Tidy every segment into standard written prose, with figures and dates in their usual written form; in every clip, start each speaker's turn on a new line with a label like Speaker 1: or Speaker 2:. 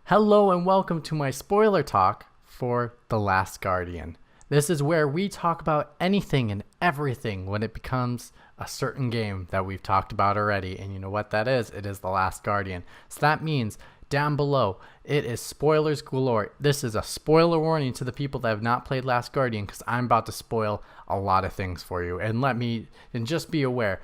Speaker 1: Hello and welcome to my spoiler talk for The Last Guardian. This is where we talk about anything and everything when it becomes a certain game that we've talked about already. And you know what that is? It is The Last Guardian. So that means down below, it is spoilers galore. This is a spoiler warning to the people that have not played Last Guardian because I'm about to spoil a lot of things for you. And just be aware.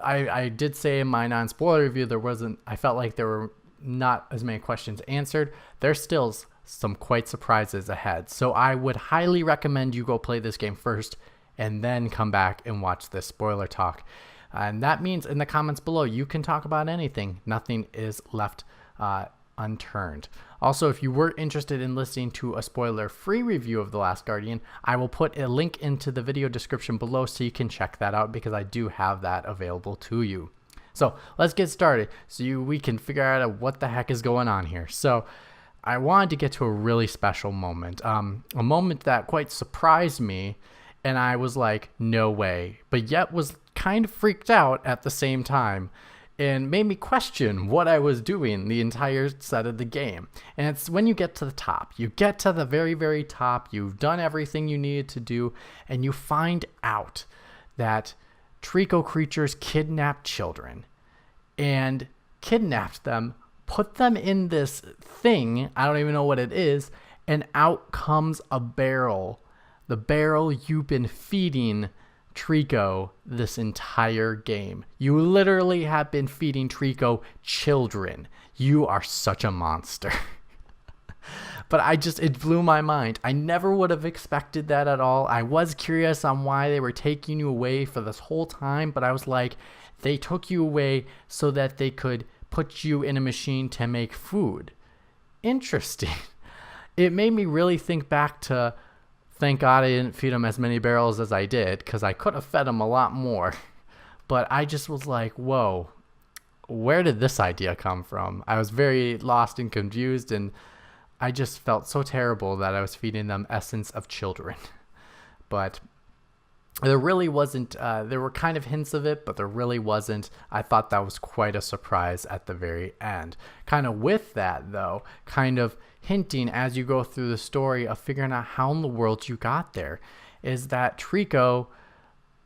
Speaker 1: I did say in my non-spoiler review I felt like there were not as many questions answered. There's still some quite surprises ahead. So I would highly recommend you go play this game first and then come back and watch this spoiler talk. And that means in the comments below, you can talk about anything. Nothing is left unturned. Also, if you were interested in listening to a spoiler-free review of The Last Guardian, I will put a link into the video description below so you can check that out because I do have that available to you. So let's get started so we can figure out what the heck is going on here. So I wanted to get to a really special moment, a moment that quite surprised me, and I was like, no way, but yet was kind of freaked out at the same time and made me question what I was doing the entire set of the game. And it's when you get to the top, you get to the very, very top, you've done everything you needed to do, and you find out that Trico creatures kidnapped children and kidnapped them, put them in this thing, I don't even know what it is, and out comes a barrel. The barrel you've been feeding Trico this entire game. You literally have been feeding Trico children. You are such a monster. But it blew my mind. I never would have expected that at all. I was curious on why they were taking you away for this whole time, but I was like, they took you away so that they could put you in a machine to make food. Interesting. It made me really think back to, thank God I didn't feed them as many barrels as I did, because I could have fed them a lot more. But I just was like, whoa, where did this idea come from? I was very lost and confused, and I just felt so terrible that I was feeding them essence of children. But there really wasn't, there were kind of hints of it, but there really wasn't. I thought that was quite a surprise at the very end. Kind of with that, though, kind of hinting as you go through the story of figuring out how in the world you got there, is that Trico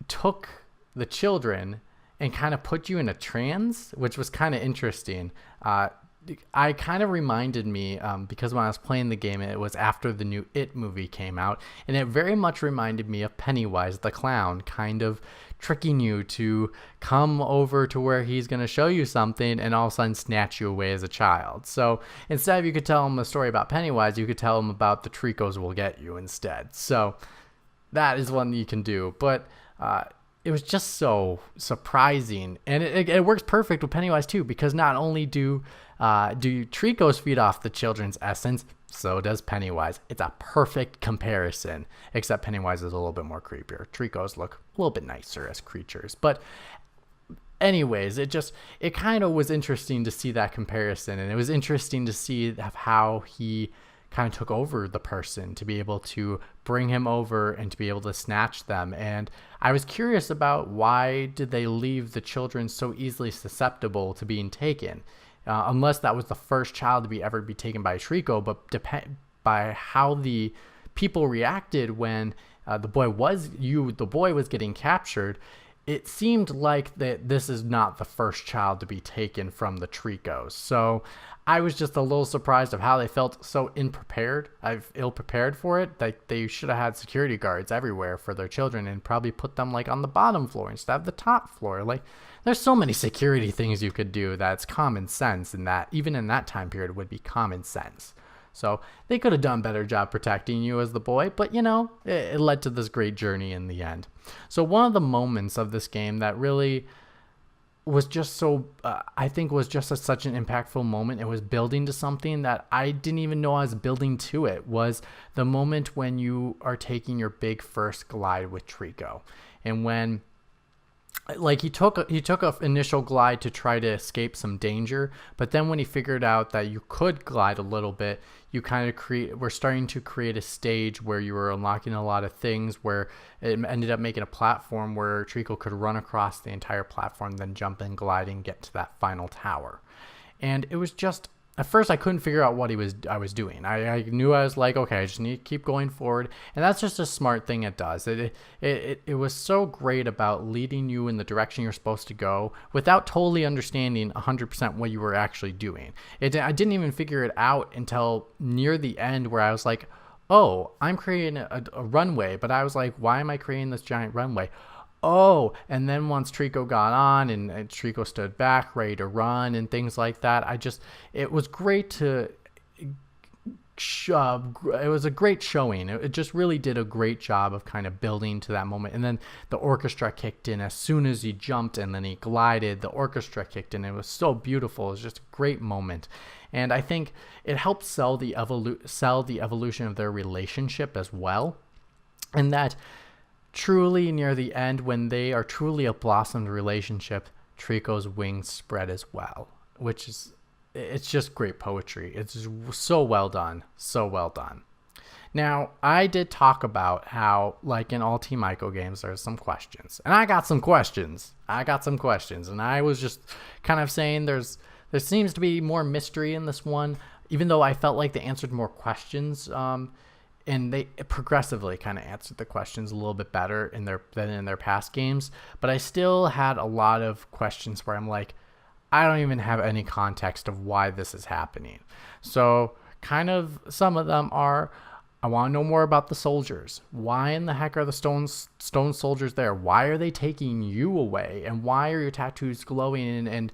Speaker 1: took the children and kind of put you in a trance, which was kind of interesting. I kind of reminded me, because when I was playing the game, it was after the new It movie came out, and it very much reminded me of Pennywise the clown, kind of tricking you to come over to where he's going to show you something and all of a sudden snatch you away as a child. So instead of you could tell him a story about Pennywise, you could tell him about the Tricos will get you instead. So that is one you can do. But it was just so surprising, and it works perfect with Pennywise too, because not only do Tricos feed off the children's essence, so does Pennywise. It's a perfect comparison, except Pennywise is a little bit more creepier. Tricos look a little bit nicer as creatures. But anyways, it kind of was interesting to see that comparison, and it was interesting to see how he kind of took over the person to be able to bring him over and to be able to snatch them. And I was curious about why did they leave the children so easily susceptible to being taken, unless that was the first child to ever be taken by Trico. But by how the people reacted when the boy was getting captured, it seemed like that this is not the first child to be taken from the Tricos. So I was just a little surprised of how they felt so ill-prepared for it. Like they should have had security guards everywhere for their children and probably put them like on the bottom floor instead of the top floor. Like there's so many security things you could do that's common sense, and that even in that time period would be common sense. So they could have done a better job protecting you as the boy, but you know, it led to this great journey in the end. So one of the moments of this game that really was just so, I think was just such an impactful moment, it was building to something that I didn't even know I was building to it, was the moment when you are taking your big first glide with Trico. And when like he took a initial glide to try to escape some danger, but then when he figured out that you could glide a little bit, you kind of we're starting to create a stage where you were unlocking a lot of things, where it ended up making a platform where Trico could run across the entire platform, then jump and glide and get to that final tower. And it was just at first I couldn't figure out what I was doing. I knew I was like, okay, I just need to keep going forward, and that's just a smart thing it does. It was so great about leading you in the direction you're supposed to go without totally understanding 100% what you were actually doing. I didn't even figure it out until near the end, where I was like, oh, I'm creating a runway, but I was like, why am I creating this giant runway? Oh, and then once Trico got on and Trico stood back, ready to run and things like that, it was great to, it was a great showing. It just really did a great job of kind of building to that moment. And then the orchestra kicked in as soon as he jumped, and then he glided, the orchestra kicked in. It was so beautiful. It was just a great moment. And I think it helped sell the evolution of their relationship as well. And that truly near the end, when they are truly a blossomed relationship, Trico's wings spread as well, it's just great poetry. It's just so well done. So well done. Now, I did talk about how, like in all Team Ico games, there's some questions. And I got some questions. And I was just kind of saying there seems to be more mystery in this one, even though I felt like they answered more questions. And they progressively kind of answered the questions a little bit better than in their past games. But I still had a lot of questions where I'm like, I don't even have any context of why this is happening. So kind of some of them are, I want to know more about the soldiers. Why in the heck are the stone soldiers there? Why are they taking you away? And why are your tattoos glowing and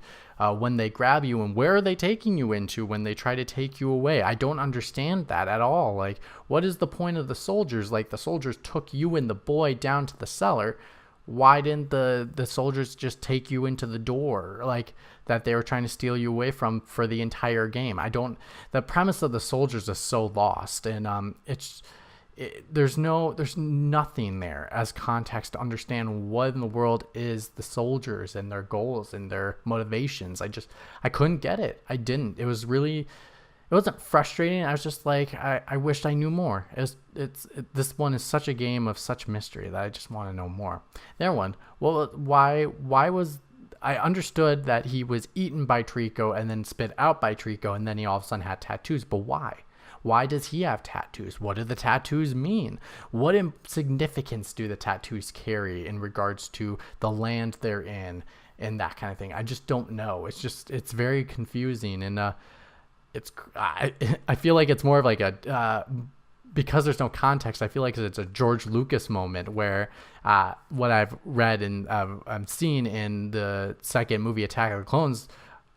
Speaker 1: when they grab you, and where are they taking you into when they try to take you away? I don't understand that at all. Like, what is the point of the soldiers? Like, the soldiers took you and the boy down to the cellar. Why didn't the soldiers just take you into the door, like, that they were trying to steal you away from for the entire game? The premise of the soldiers is so lost, and there's nothing there as context to understand what in the world is the soldiers and their goals and their motivations. I couldn't get it. I didn't. It wasn't frustrating. I was just like, I wished I knew more. This one is such a game of such mystery that I just want to know more. There one. Well, why was I understood that he was eaten by Trico and then spit out by Trico, and then he all of a sudden had tattoos, but why? Why does he have tattoos? What do the tattoos mean? What significance do the tattoos carry in regards to the land they're in and that kind of thing? I just don't know. It's very confusing, and I feel like it's more of like a because there's no context. I feel like it's a George Lucas moment where what I've read and I'm seeing in the second movie, Attack of the Clones.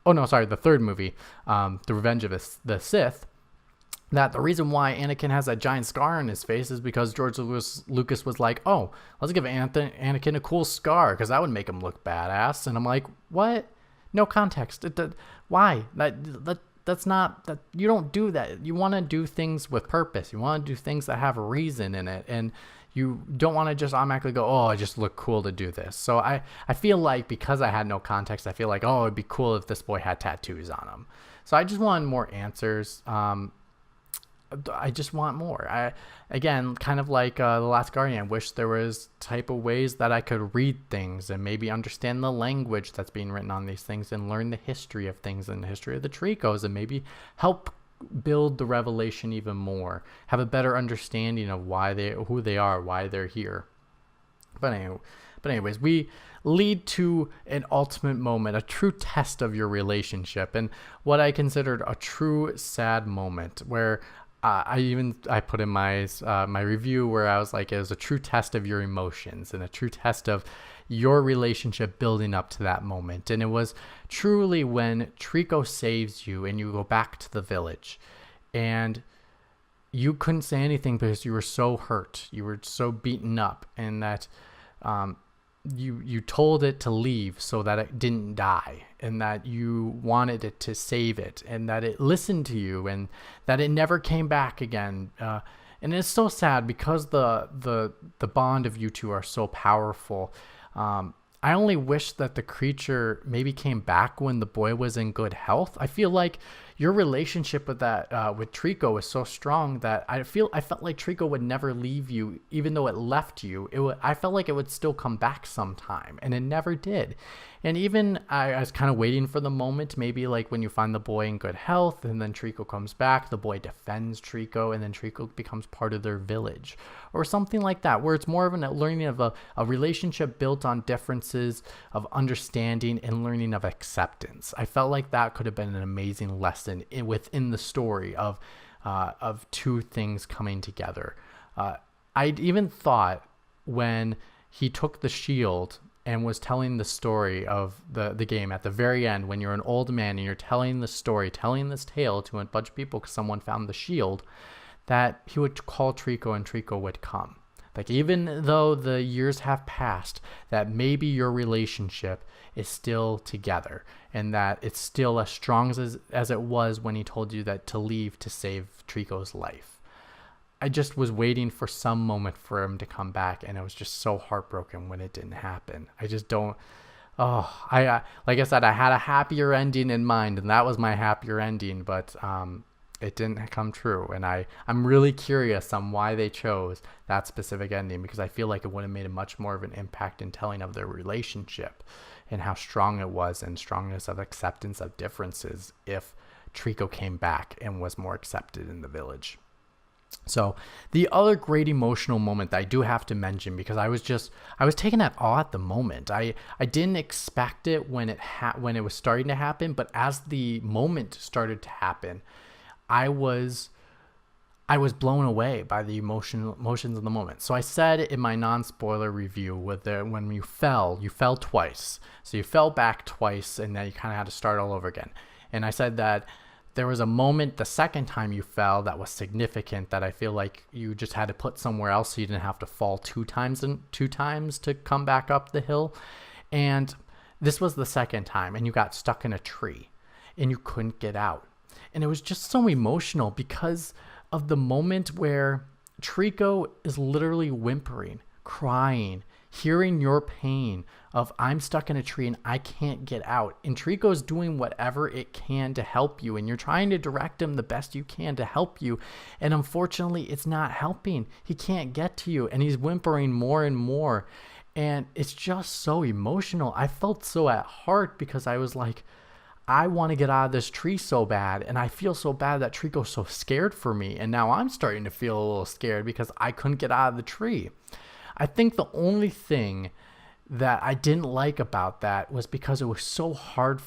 Speaker 1: Oh no, sorry, the third movie, The Revenge of the Sith. That the reason why Anakin has that giant scar on his face is because George Lucas was like, oh, let's give Anakin a cool scar because that would make him look badass. And I'm like, what? No context. Why? That's not that. You don't do that. You want to do things with purpose. You want to do things that have a reason in it, and you don't want to just automatically go, oh, I just look cool to do this. So I feel like because I had no context, I feel like, oh, it'd be cool if this boy had tattoos on him. So I just wanted more answers. I just want more. Again, kind of like The Last Guardian, I wish there was type of ways that I could read things and maybe understand the language that's being written on these things and learn the history of things and the history of the Tricos and maybe help build the revelation even more, have a better understanding of who they are, why they're here. But anyways, we lead to an ultimate moment, a true test of your relationship, and what I considered a true sad moment where I put in my review where I was like, it was a true test of your emotions and a true test of your relationship building up to that moment. And it was truly when Trico saves you and you go back to the village and you couldn't say anything because you were so hurt, you were so beaten up, and that you told it to leave so that it didn't die, and that you wanted it to save it, and that it listened to you, and that it never came back again. And it's so sad because the bond of you two are so powerful. I only wish that the creature maybe came back when the boy was in good health. I feel like your relationship with that with Trico was so strong that I felt like Trico would never leave you, even though it left you. I felt like it would still come back sometime, and it never did. And even I was kind of waiting for the moment, maybe like when you find the boy in good health, and then Trico comes back, the boy defends Trico, and then Trico becomes part of their village, or something like that, where it's more of a learning of a relationship built on differences of understanding and learning of acceptance. I felt like that could have been an amazing lesson within the story of two things coming together. I'd even thought when he took the shield and was telling the story of the game at the very end, when you're an old man and you're telling the story, telling this tale to a bunch of people because someone found the shield, that he would call Trico and Trico would come. Like, even though the years have passed, that maybe your relationship is still together and that it's still as strong as it was when he told you that to leave to save Trico's life. I just was waiting for some moment for him to come back, and I was just so heartbroken when it didn't happen. I just don't. Like I said, I had a happier ending in mind, and that was my happier ending, but it didn't come true. And I'm really curious on why they chose that specific ending, because I feel like it would have made a much more of an impact in telling of their relationship and how strong it was, and strongness of acceptance of differences, if Trico came back and was more accepted in the village. So the other great emotional moment that I do have to mention, because I was taken at awe at the moment. I didn't expect it when it was starting to happen, but as the moment started to happen, I was blown away by the emotions of the moment. So I said in my non-spoiler review, when you fell twice. So you fell back twice, and then you kind of had to start all over again. And I said that there was a moment the second time you fell that was significant, that I feel like you just had to put somewhere else so you didn't have to fall two times to come back up the hill. And this was the second time, and you got stuck in a tree and you couldn't get out. And it was just so emotional because of the moment where Trico is literally whimpering, crying, hearing your pain of, I'm stuck in a tree and I can't get out. And Trico's doing whatever it can to help you, and you're trying to direct him the best you can to help you. And unfortunately, it's not helping. He can't get to you, and he's whimpering more and more. And it's just so emotional. I felt so at heart, because I was like, I want to get out of this tree so bad, and I feel so bad that Trico's so scared for me. And now I'm starting to feel a little scared because I couldn't get out of the tree. I think the only thing that I didn't like about that was because it was so hard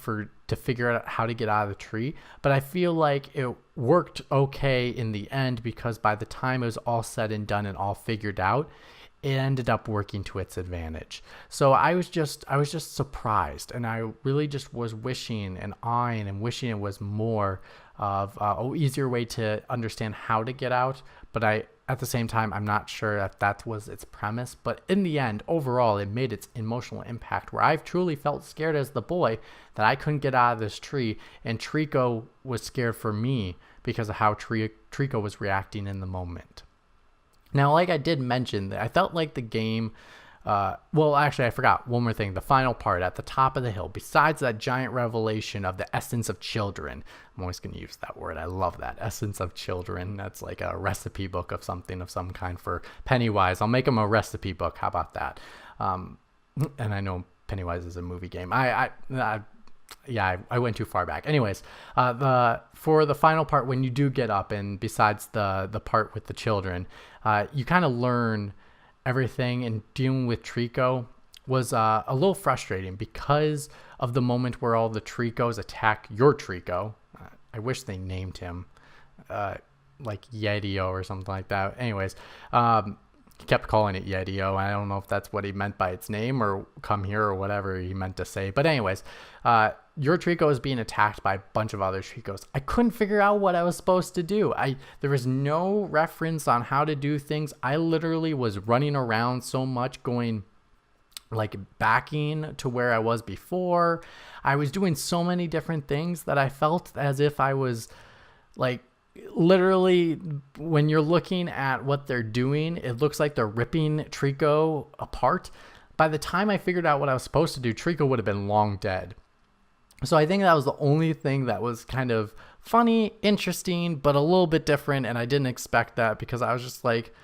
Speaker 1: to figure out how to get out of the tree. But I feel like it worked okay in the end, because by the time it was all said and done and all figured out, it ended up working to its advantage. So I was just surprised, and I really just was wishing and eyeing and wishing it was more of an easier way to understand how to get out. But at the same time, I'm not sure that was its premise. But in the end, overall, it made its emotional impact, where I've truly felt scared as the boy that I couldn't get out of this tree, and Trico was scared for me because of how Trico was reacting in the moment. Now, like I did mention, I felt like the game, I forgot one more thing. The final part at the top of the hill, besides that giant revelation of the essence of children, I'm always going to use that word. I love that, essence of children. That's like a recipe book of something of some kind for Pennywise. I'll make him a recipe book. How about that? And I know Pennywise is a movie game. I went too far back. Anyways, for the final part, when you do get up, and besides the part with the children, you kind of learn everything. And dealing with Trico was a little frustrating because of the moment where all the Tricos attack your Trico. I wish they named him like Yetio or something like that. Anyways, he kept calling it Yetio. I don't know if that's what he meant by its name, or come here, or whatever he meant to say. But anyways, your Trico is being attacked by a bunch of other Tricos. I couldn't figure out what I was supposed to do. There was no reference on how to do things. I literally was running around so much, going like backing to where I was before. I was doing so many different things that I felt as if I was like, literally, when you're looking at what they're doing, it looks like they're ripping Trico apart. By the time I figured out what I was supposed to do, Trico would have been long dead. So I think that was the only thing that was kind of funny, interesting, but a little bit different. And I didn't expect that because I was just like,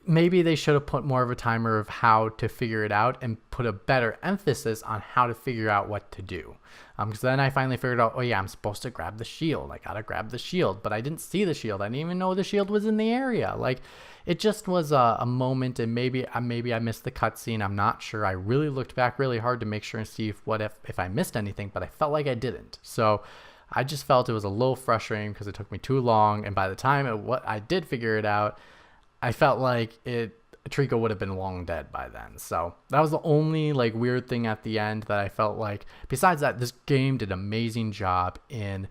Speaker 1: maybe they should have put more of a timer of how to figure it out and put a better emphasis on how to figure out what to do. Because then I finally figured out, oh yeah, I'm supposed to grab the shield. I gotta grab the shield, but I didn't see the shield. I didn't even know the shield was in the area. Like, it just was a moment, and maybe I missed the cutscene. I'm not sure. I really looked back really hard to make sure and see if I missed anything, but I felt like I didn't. So I just felt it was a little frustrating because it took me too long, and by the time I did figure it out, I felt like Trico would have been long dead by then. So that was the only like weird thing at the end that I felt like. Besides that, this game did an amazing job in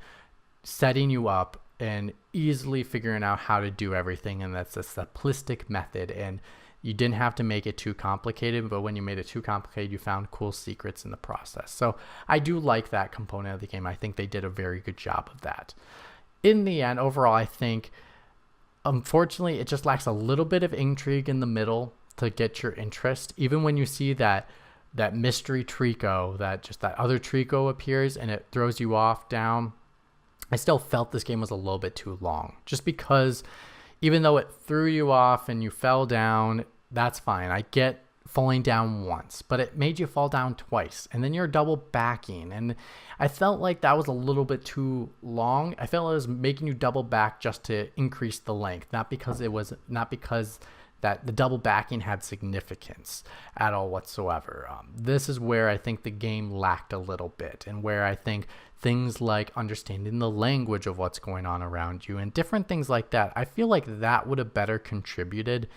Speaker 1: setting you up and easily figuring out how to do everything. And that's a simplistic method. And you didn't have to make it too complicated, but when you made it too complicated, you found cool secrets in the process. So I do like that component of the game. I think they did a very good job of that. In the end, overall, I think, unfortunately, it just lacks a little bit of intrigue in the middle to get your interest. Even when you see that mystery Trico, that other Trico appears and it throws you off down, I still felt this game was a little bit too long. Just because even though it threw you off and you fell down, that's fine. I get falling down once, but it made you fall down twice, and then you're double backing, and I felt like that was a little bit too long. I felt it was making you double back just to increase the length, not because that the double backing had significance at all whatsoever. This is where I think the game lacked a little bit, and where I think things like understanding the language of what's going on around you and different things like that, I feel like that would have better contributed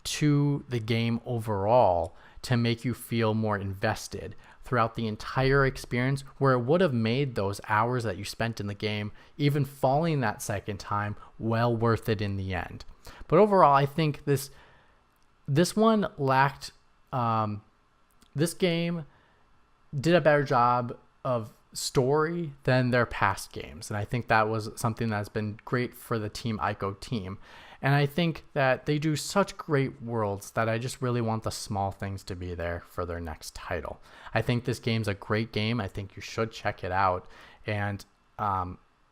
Speaker 1: to the game overall to make you feel more invested throughout the entire experience, where it would have made those hours that you spent in the game, even falling that second time, well worth it in the end. But overall, I think this one lacked, this game did a better job of story than their past games, and I think that was something that's been great for the Team Ico team. And I think that they do such great worlds that I just really want the small things to be there for their next title. I think this game's a great game. I think you should check it out. And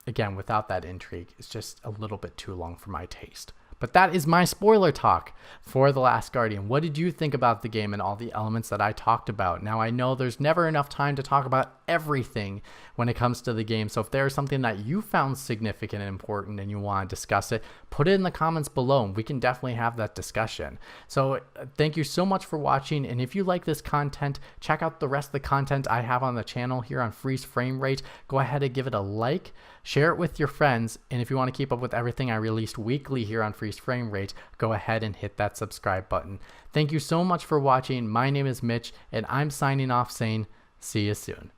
Speaker 1: again, without that intrigue, it's just a little bit too long for my taste. But that is my spoiler talk for The Last Guardian. What did you think about the game and all the elements that I talked about? Now, I know there's never enough time to talk about everything when it comes to the game. So if there's something that you found significant and important and you want to discuss it, put it in the comments below, and we can definitely have that discussion. So thank you so much for watching. And if you like this content, check out the rest of the content I have on the channel here on Freeze Frame Rate. Go ahead and give it a like, share it with your friends. And if you want to keep up with everything I released weekly here on Freeze Frame Rate, go ahead and hit that subscribe button. Thank you so much for watching. My name is Mitch, and I'm signing off saying, see you soon.